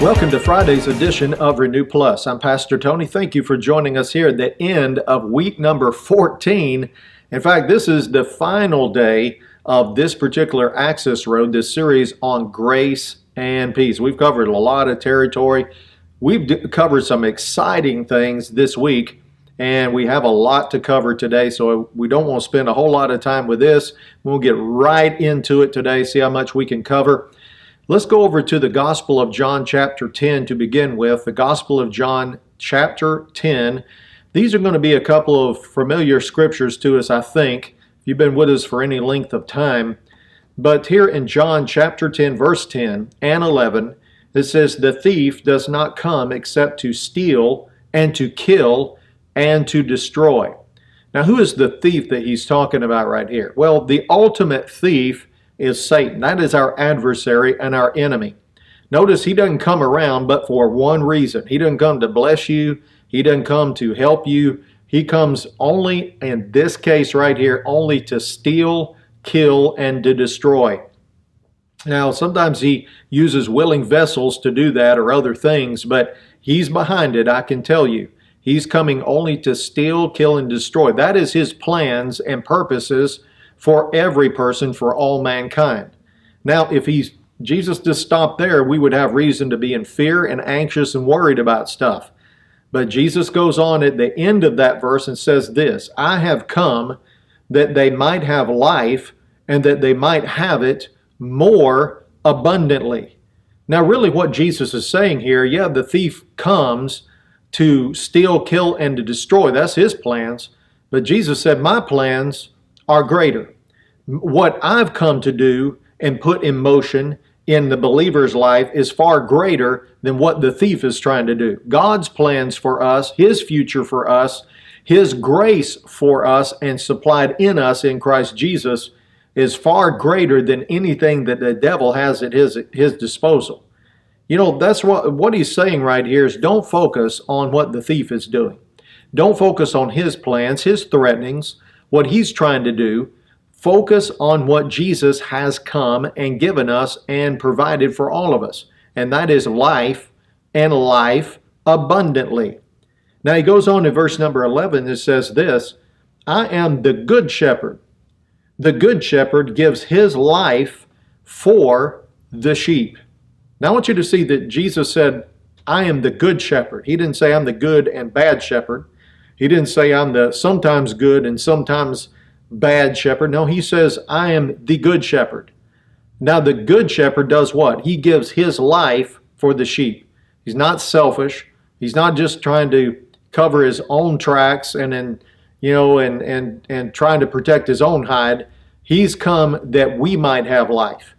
Welcome to Friday's edition of Renew Plus. I'm Pastor Tony. Thank you for joining us here at the end of week number 14. In fact, this is the final day of this particular Access Road, this series on grace and peace. We've covered a lot of territory. We've covered some exciting things this week, and we have a lot to cover today, so we don't want to spend a whole lot of time with this. We'll get right into it today, see how much we can cover. Let's go over to the Gospel of John chapter 10 to begin with. The Gospel of John chapter 10. These are going to be a couple of familiar scriptures to us, I think, if you've been with us for any length of time. But here in John chapter 10, verse 10 and 11, it says, "The thief does not come except to steal and to kill and to destroy." Now, who is the thief that he's talking about right here? Well, the ultimate thief is Satan. That is our adversary and our enemy. Notice he doesn't come around but for one reason. He doesn't come to bless you. He doesn't come to help you. He comes only, in this case right here, only to steal, kill, and to destroy. Now, sometimes he uses willing vessels to do that or other things, but he's behind it, I can tell you. He's coming only to steal, kill, and destroy. That is his plans and purposes for every person, for all mankind. Now, if Jesus just stopped there, we would have reason to be in fear and anxious and worried about stuff. But Jesus goes on at the end of that verse and says this, "I have come that they might have life and that they might have it more abundantly." Now, really what Jesus is saying here, yeah, the thief comes to steal, kill, and to destroy. That's his plans. But Jesus said, my plans are greater. What I've come to do and put in motion in the believer's life is far greater than what the thief is trying to do. God's plans for us, His future for us, His grace for us and supplied in us in Christ Jesus is far greater than anything that the devil has at his disposal. You know, that's what he's saying right here is don't focus on what the thief is doing. Don't focus on his plans, his threatenings, what he's trying to do. Focus on what Jesus has come and given us and provided for all of us. And that is life and life abundantly. Now he goes on in verse number 11. It says this, "I am the good shepherd. The good shepherd gives his life for the sheep." Now I want you to see that Jesus said, "I am the good shepherd." He didn't say I'm the good and bad shepherd. He didn't say I'm the sometimes good and sometimes bad shepherd. No, he says, I am the good shepherd. Now, the good shepherd does what? He gives his life for the sheep. He's not selfish. He's not just trying to cover his own tracks and then, and trying to protect his own hide. He's come that we might have life,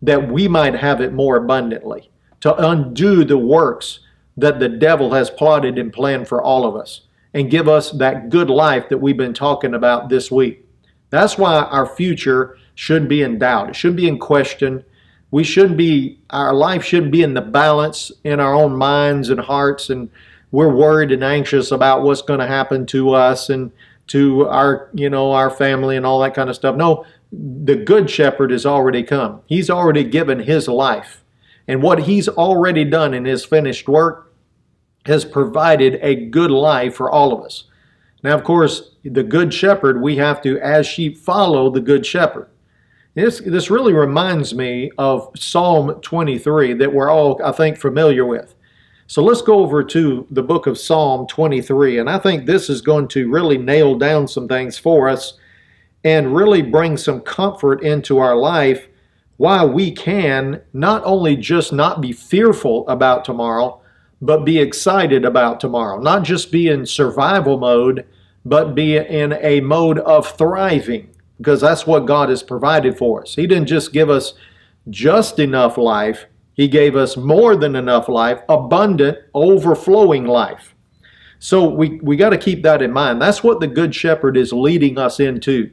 that we might have it more abundantly, to undo the works that the devil has plotted and planned for all of us, and give us that good life that we've been talking about this week. That's why our future shouldn't be in doubt. It shouldn't be in question. Our life shouldn't be in the balance in our own minds and hearts, and we're worried and anxious about what's going to happen to us and to our family and all that kind of stuff. No, the good shepherd has already come. He's already given his life. And what he's already done in his finished work has provided a good life for all of us. Now, of course, the good shepherd, we have to, as sheep, follow the good shepherd. This really reminds me of Psalm 23 that we're all, I think, familiar with. So let's go over to the book of Psalm 23, and I think this is going to really nail down some things for us and really bring some comfort into our life why we can not only just not be fearful about tomorrow, but be excited about tomorrow. Not just be in survival mode, but be in a mode of thriving, because that's what God has provided for us. He didn't just give us just enough life. He gave us more than enough life, abundant, overflowing life. So we got to keep that in mind. That's what the Good Shepherd is leading us into,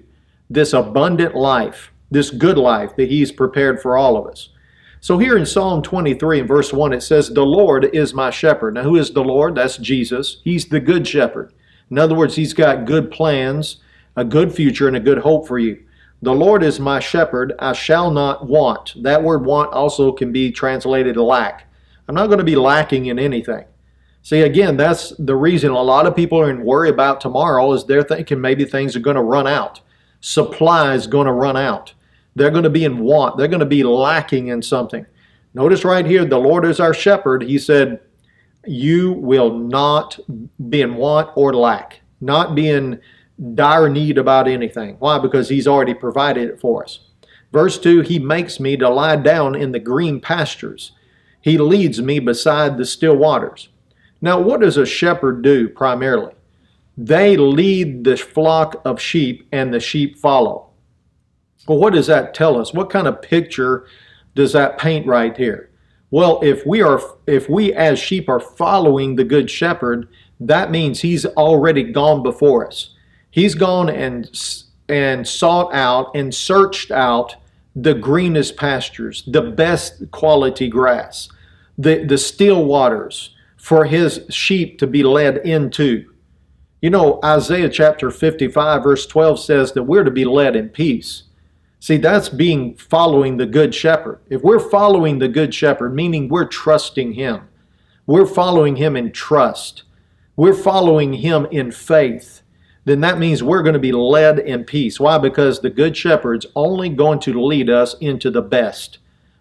this abundant life, this good life that He's prepared for all of us. So here in Psalm 23 and verse 1, it says, "The Lord is my shepherd." Now, who is the Lord? That's Jesus. He's the good shepherd. In other words, He's got good plans, a good future, and a good hope for you. "The Lord is my shepherd, I shall not want." That word want also can be translated lack. I'm not going to be lacking in anything. See, again, that's the reason a lot of people are in worry about tomorrow is they're thinking maybe things are going to run out. Supply is going to run out. They're going to be in want. They're going to be lacking in something. Notice right here, the Lord is our shepherd. He said, you will not be in want or lack, not be in dire need about anything. Why? Because he's already provided it for us. Verse 2, he makes me to lie down in the green pastures. He leads me beside the still waters. Now, what does a shepherd do primarily? They lead the flock of sheep and the sheep follow. Well, what does that tell us? What kind of picture does that paint right here? Well, if we as sheep are following the good shepherd, that means he's already gone before us. He's gone and sought out and searched out the greenest pastures, the best quality grass, the still waters for his sheep to be led into. You know, Isaiah chapter 55 verse 12 says that we're to be led in peace. See, that's following the good shepherd. If we're following the good shepherd, meaning we're trusting him, we're following him in trust, we're following him in faith, then that means we're going to be led in peace. Why? Because the good shepherd's only going to lead us into the best,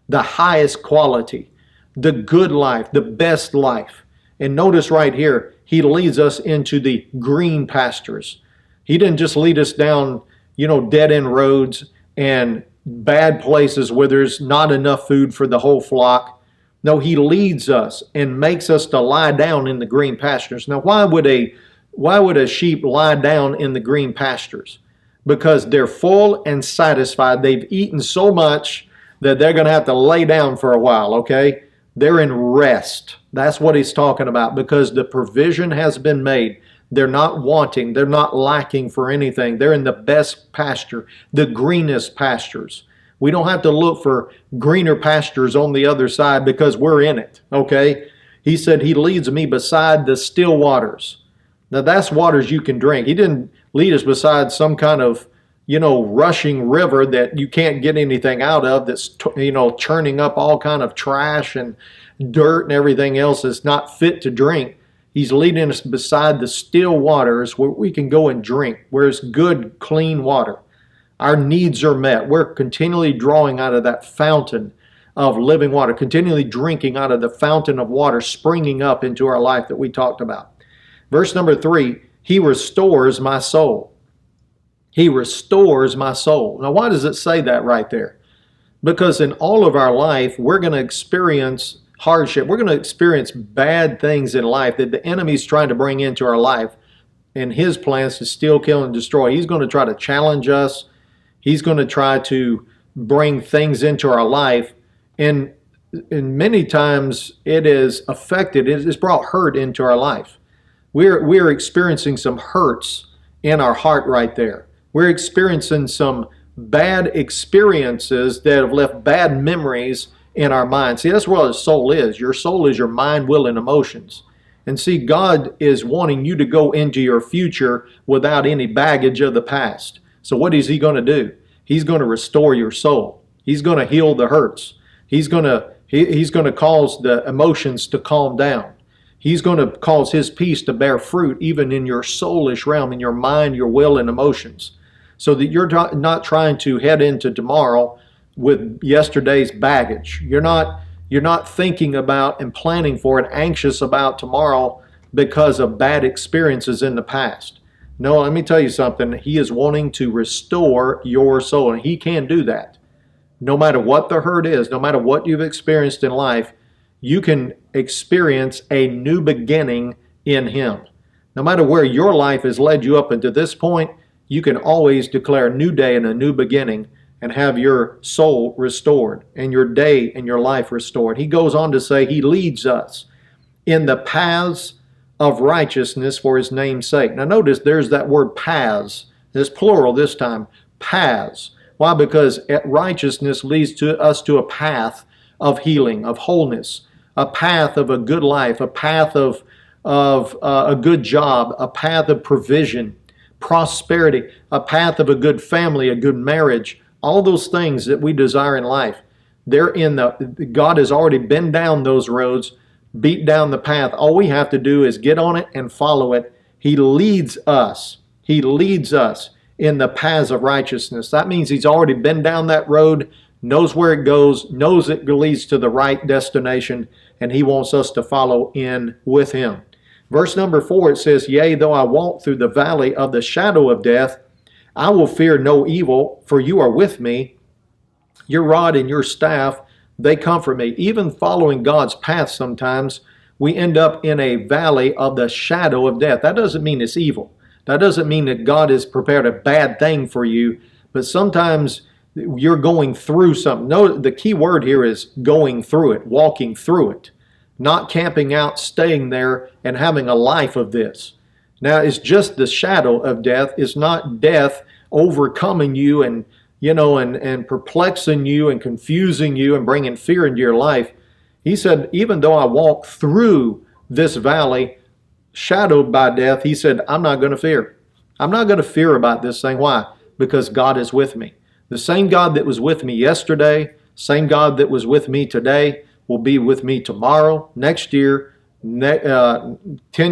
the highest quality, the good life, the best life. And notice right here, he leads us into the green pastures. He didn't just lead us down, dead-end roads and bad places where there's not enough food for the whole flock. No, he leads us and makes us to lie down in the green pastures. Now, why would a sheep lie down in the green pastures? Because they're full and satisfied. They've eaten so much that they're going to have to lay down for a while, okay? They're in rest. That's what he's talking about, because the provision has been made. They're not wanting. They're not lacking for anything. They're in the best pasture, the greenest pastures. We don't have to look for greener pastures on the other side because we're in it, okay? He said he leads me beside the still waters. Now that's waters you can drink. He didn't lead us beside some kind of, rushing river that you can't get anything out of, that's, churning up all kind of trash and dirt and everything else that's not fit to drink. He's leading us beside the still waters where we can go and drink, where it's good, clean water. Our needs are met. We're continually drawing out of that fountain of living water, continually drinking out of the fountain of water springing up into our life that we talked about. Verse number 3, he restores my soul. He restores my soul. Now, why does it say that right there? Because in all of our life, we're going to experience hardship. We're going to experience bad things in life that the enemy's trying to bring into our life, and his plans to steal, kill, and destroy. He's going to try to challenge us. He's going to try to bring things into our life, and many times it is affected. It's brought hurt into our life. We're experiencing some hurts in our heart right there. We're experiencing some bad experiences that have left bad memories in our mind. See, that's what a soul is. Your soul is your mind, will, and emotions. And see, God is wanting you to go into your future without any baggage of the past. So what is he going to do? He's going to restore your soul. He's going to heal the hurts. He's going to cause the emotions to calm down. He's going to cause his peace to bear fruit even in your soulish realm, in your mind, your will, and emotions. So that you're not trying to head into tomorrow with yesterday's baggage. You're not thinking about and planning for and anxious about tomorrow because of bad experiences in the past. No, let me tell you something. He is wanting to restore your soul, and he can do that. No matter what the hurt is, no matter what you've experienced in life, you can experience a new beginning in him. No matter where your life has led you up until this point, you can always declare a new day and a new beginning and have your soul restored and your day and your life restored. He goes on to say he leads us in the paths of righteousness for his name's sake. Now notice there's that word paths. It's plural this time, paths. Why? Because righteousness leads to us to a path of healing, of wholeness, a path of a good life, a path of a good job, a path of provision, prosperity, a path of a good family, a good marriage, all those things that we desire in life. God has already been down those roads, beat down the path. All we have to do is get on it and follow it. He leads us. He leads us in the paths of righteousness. That means he's already been down that road, knows where it goes, knows it leads to the right destination, and he wants us to follow in with him. Verse number 4, it says, "Yea, though I walk through the valley of the shadow of death, I will fear no evil, for you are with me. Your rod and your staff, they comfort me." Even following God's path, sometimes we end up in a valley of the shadow of death. That doesn't mean it's evil. That doesn't mean that God has prepared a bad thing for you, but sometimes you're going through something. No, the key word here is going through it, walking through it, not camping out, staying there, and having a life of this. Now, it's just the shadow of death. It's not death overcoming you and perplexing you and confusing you and bringing fear into your life. He said, even though I walk through this valley shadowed by death, he said, I'm not going to fear. I'm not going to fear about this thing. Why? Because God is with me. The same God that was with me yesterday, same God that was with me today, will be with me tomorrow, next year, 10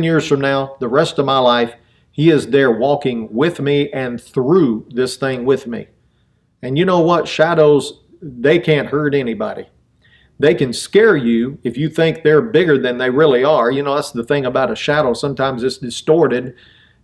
years from now, the rest of my life. He is there walking with me and through this thing with me. And you know what? Shadows, they can't hurt anybody. They can scare you if you think they're bigger than they really are. You know, that's the thing about a shadow. Sometimes it's distorted.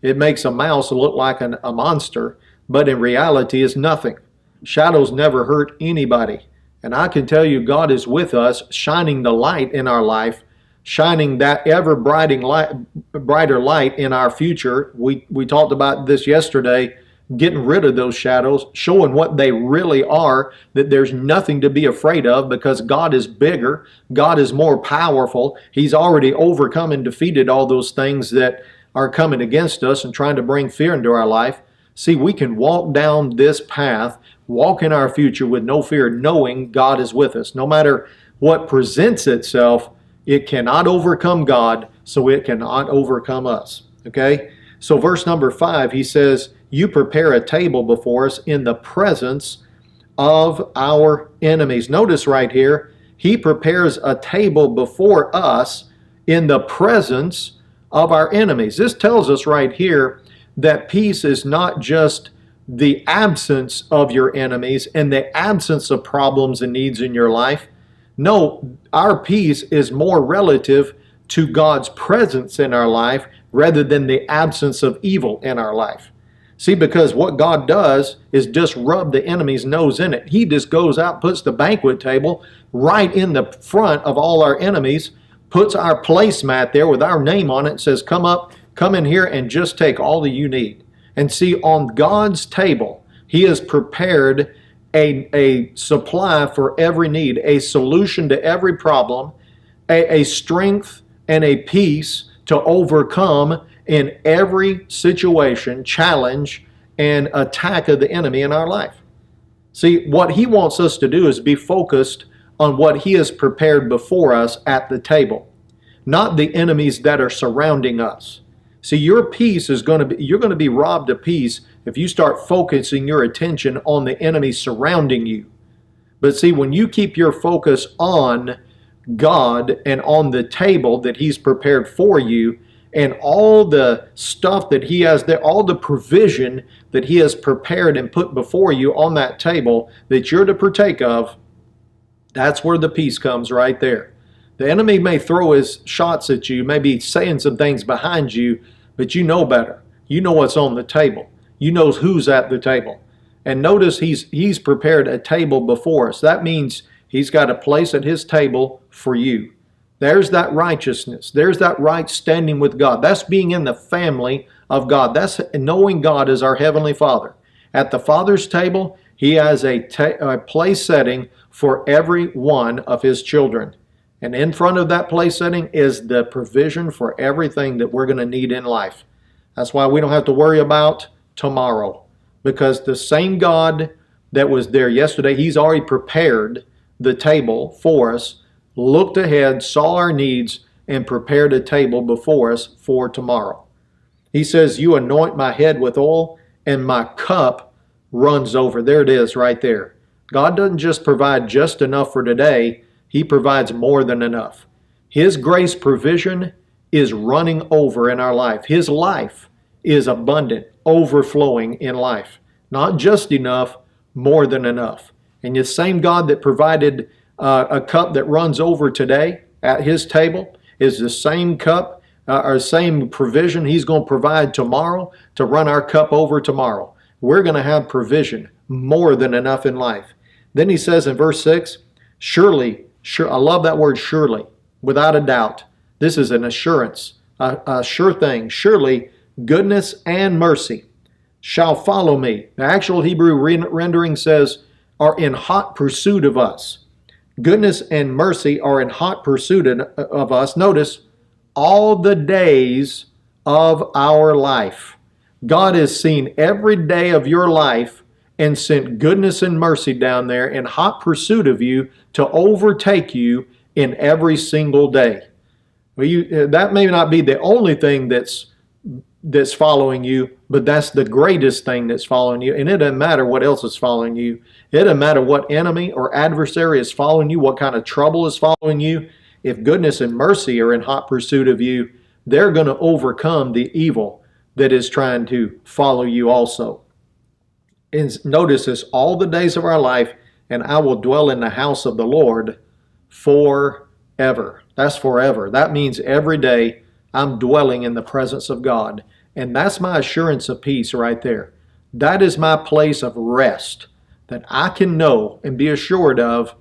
It makes a mouse look like a monster, but in reality it's nothing. Shadows never hurt anybody. And I can tell you, God is with us, shining the light in our life, shining that ever brighter light in our future. We talked about this yesterday, getting rid of those shadows, showing what they really are, that there's nothing to be afraid of because God is bigger, God is more powerful. He's already overcome and defeated all those things that are coming against us and trying to bring fear into our life. See, we can walk down this path, walk in our future with no fear, knowing God is with us. No matter what presents itself, it cannot overcome God, so it cannot overcome us. Okay? So verse number 5, he says, you prepare a table before us in the presence of our enemies. Notice right here, he prepares a table before us in the presence of our enemies. This tells us right here that peace is not just the absence of your enemies and the absence of problems and needs in your life. No, our peace is more relative to God's presence in our life rather than the absence of evil in our life. See, because what God does is just rub the enemy's nose in it. He just goes out, puts the banquet table right in the front of all our enemies, puts our placemat there with our name on it and says, come up, come in here and just take all that you need. And see, on God's table, he has prepared a supply for every need, a solution to every problem, a strength and a peace to overcome in every situation, challenge, and attack of the enemy in our life. See, what he wants us to do is be focused on what he has prepared before us at the table, not the enemies that are surrounding us. See, your peace is you're going to be robbed of peace if you start focusing your attention on the enemy surrounding you. But see, when you keep your focus on God and on the table that he's prepared for you, and all the stuff that he has there, all the provision that he has prepared and put before you on that table that you're to partake of, that's where the peace comes right there. The enemy may throw his shots at you, maybe saying some things behind you, but you know better. You know what's on the table. You know who's at the table. And notice he's prepared a table before us. That means he's got a place at his table for you. There's that righteousness. There's that right standing with God. That's being in the family of God. That's knowing God as our Heavenly Father. At the Father's table, he has a place setting for every one of his children. And in front of that place setting is the provision for everything that we're going to need in life. That's why we don't have to worry about tomorrow. Because the same God that was there yesterday, he's already prepared the table for us, looked ahead, saw our needs, and prepared a table before us for tomorrow. He says, you anoint my head with oil, and my cup runs over. There it is right there. God doesn't just provide just enough for today, He provides more than enough. His grace provision is running over in our life. His life is abundant, overflowing in life. Not just enough, more than enough. And the same God that provided a cup that runs over today at His table is the same cup or same provision He's going to provide tomorrow to run our cup over tomorrow. We're going to have provision, more than enough in life. Then He says in verse 6, surely, I love that word surely, without a doubt. This is an assurance, a sure thing. Surely goodness and mercy shall follow me. The actual Hebrew rendering says, are in hot pursuit of us. Goodness and mercy are in hot pursuit of us. Notice, all the days of our life. God has seen every day of your life and sent goodness and mercy down there in hot pursuit of you to overtake you in every single day. Well, that may not be the only thing that's following you, but that's the greatest thing that's following you. And it doesn't matter what else is following you. It doesn't matter what enemy or adversary is following you, what kind of trouble is following you. If goodness and mercy are in hot pursuit of you, they're going to overcome the evil that is trying to follow you also. And notice this, all the days of our life, and I will dwell in the house of the Lord forever. That's forever. That means every day I'm dwelling in the presence of God. And that's my assurance of peace right there. That is my place of rest that I can know and be assured of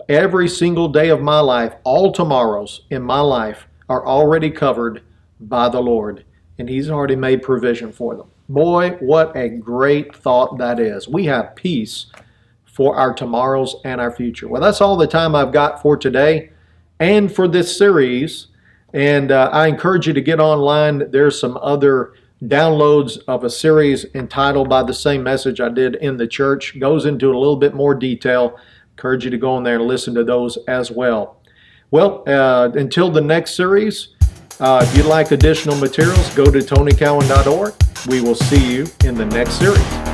every single day of my life. All tomorrows in my life are already covered by the Lord. And He's already made provision for them. Boy, what a great thought that is. We have peace for our tomorrows and our future. Well, that's all the time I've got for today and for this series. And I encourage you to get online. There's some other downloads of a series entitled by the same message I did in the church. Goes into a little bit more detail. Encourage you to go in there and listen to those as well. Well, until the next series, if you'd like additional materials, go to tonycowan.org. We will see you in the next series.